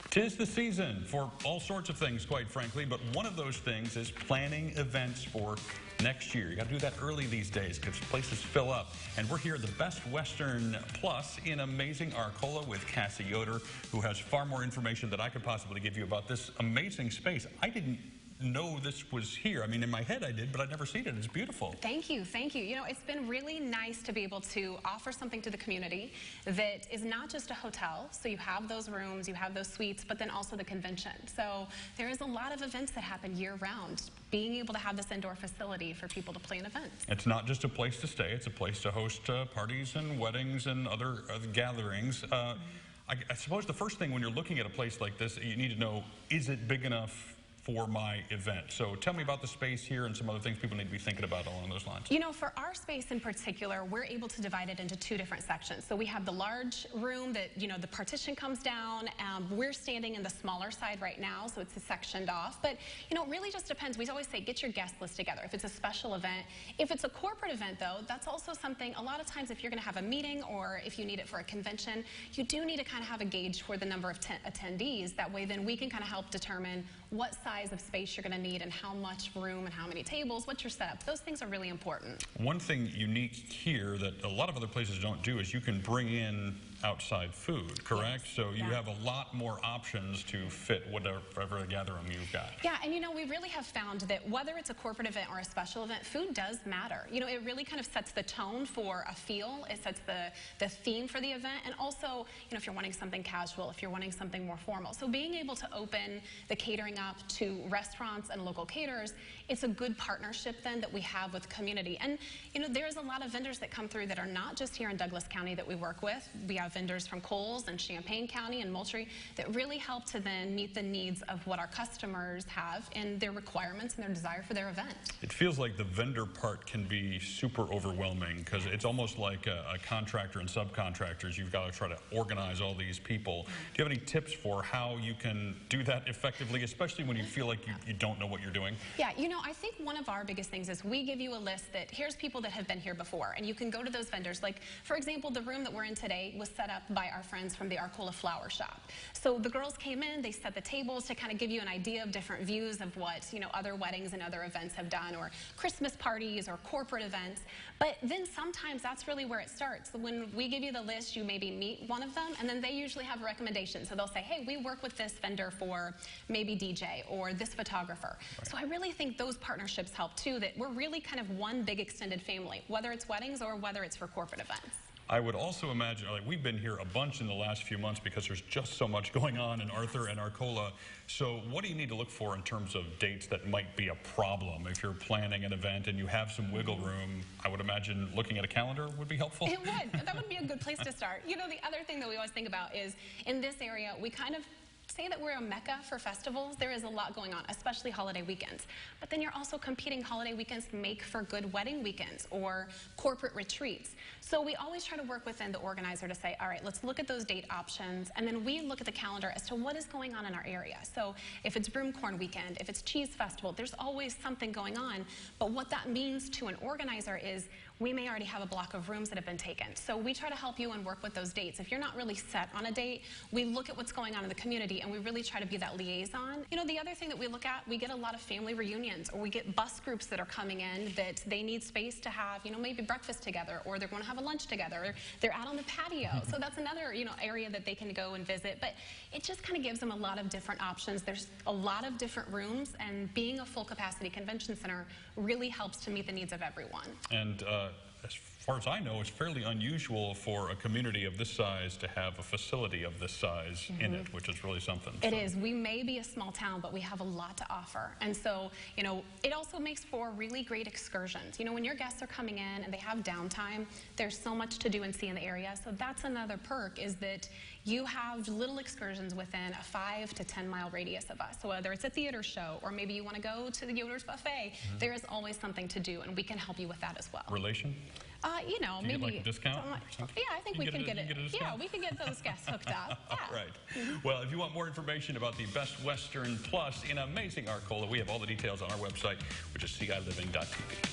'Tis the season for all sorts of things, quite frankly, but one of those things is planning events for next year. You got to do that early these days because places fill up. And we're here at the Best Western Plus in amazing Arcola with Cassie Yoder, who has far more information than I could possibly give you about this amazing space. I didn't know this was here. I mean, in my head I did, but I'd never seen it. It's beautiful. Thank you, thank you. You know, it's been really nice to be able to offer something to the community that is not just a hotel. So you have those rooms, you have those suites, but then also the convention. So there is a lot of events that happen year-round. Being able to have this indoor facility for people to plan events. It's not just a place to stay, it's a place to host parties and weddings and other gatherings. I suppose the first thing when you're looking at a place like this, you need to know, is it big enough for my event? So tell me about the space here and some other things people need to be thinking about along those lines. You know, for our space in particular, we're able to divide it into two different sections. So we have the large room that, you know, the partition comes down. We're standing in the smaller side right now, so it's sectioned off. But, you know, it really just depends. We always say, get your guest list together if it's a special event. If it's a corporate event, though, that's also something, a lot of times if you're going to have a meeting or if you need it for a convention, you do need to kind of have a gauge for the number of attendees. That way, then we can kind of help determine what size of space you're going to need and how much room and how many tables, what's your setup. Those things are really important. One thing unique here that a lot of other places don't do is you can bring in outside food, correct? Yes. So you have a lot more options to fit whatever gathering you've got. Yeah, and you know, we really have found that whether it's a corporate event or a special event, food does matter. You know, it really kind of sets the tone for a feel. It sets the theme for the event, and also, you know, if you're wanting something casual, if you're wanting something more formal. So being able to open the catering up to restaurants and local caterers, it's a good partnership then that we have with the community. And, you know, there's a lot of vendors that come through that are not just here in Douglas County that we work with. We have vendors from Coles and Champaign County and Moultrie that really help to then meet the needs of what our customers have and their requirements and their desire for their event. It feels like the vendor part can be super overwhelming because it's almost like a contractor and subcontractors. You've got to try to organize all these people. Do you have any tips for how you can do that effectively, especially when you feel like you don't know what you're doing? Yeah, you know, I think one of our biggest things is we give you a list that here's people that have been here before, and you can go to those vendors. Like, for example, the room that we're in today was set up by our friends from the Arcola Flower Shop. So the girls came in, they set the tables to kind of give you an idea of different views of what, you know, other weddings and other events have done, or Christmas parties or corporate events. But then sometimes that's really where it starts. When we give you the list, you maybe meet one of them, and then they usually have a recommendation. So they'll say, hey, we work with this vendor for maybe DJ or this photographer. Right. So I really think those partnerships help too, that we're really kind of one big extended family, whether it's weddings or whether it's for corporate events. I would also imagine, like, we've been here a bunch in the last few months because there's just so much going on in Arthur and Arcola. So what do you need to look for in terms of dates that might be a problem? If you're planning an event and you have some wiggle room, I would imagine looking at a calendar would be helpful. It would. That would be a good place to start. You know, the other thing that we always think about is in this area, we kind of say that we're a mecca for festivals. There is a lot going on, especially holiday weekends. But then you're also competing holiday weekends make for good wedding weekends or corporate retreats. So we always try to work within the organizer to say, all right, let's look at those date options, and then we look at the calendar as to what is going on in our area. So if it's Broomcorn Weekend, if it's Cheese Festival, there's always something going on. But what that means to an organizer is we may already have a block of rooms that have been taken. So we try to help you and work with those dates. If you're not really set on a date, we look at what's going on in the community and we really try to be that liaison. You know, the other thing that we look at, we get a lot of family reunions, or we get bus groups that are coming in that they need space to have, you know, maybe breakfast together, or they're going to have a lunch together, or they're out on the patio. So that's another, you know, area that they can go and visit. But it just kind of gives them a lot of different options. There's a lot of different rooms, and being a full capacity convention center really helps to meet the needs of everyone. And as far as I know, it's fairly unusual for a community of this size to have a facility of this size in it, which is really something. It is. We may be a small town, but we have a lot to offer. And so, you know, it also makes for really great excursions. You know, when your guests are coming in and they have downtime, there's so much to do and see in the area. So that's another perk, is that you have little excursions within a 5 to 10 mile radius of us. So whether it's a theater show or maybe you want to go to the Yoder's Buffet, there is always something to do, and we can help you with that as well. Relation? You know, maybe like a discount? Yeah, I think we can get it. Yeah, we can get those guests hooked up. Yeah. All right. Well, if you want more information about the Best Western Plus in amazing Arcola, we have all the details on our website, which is CILiving.tv.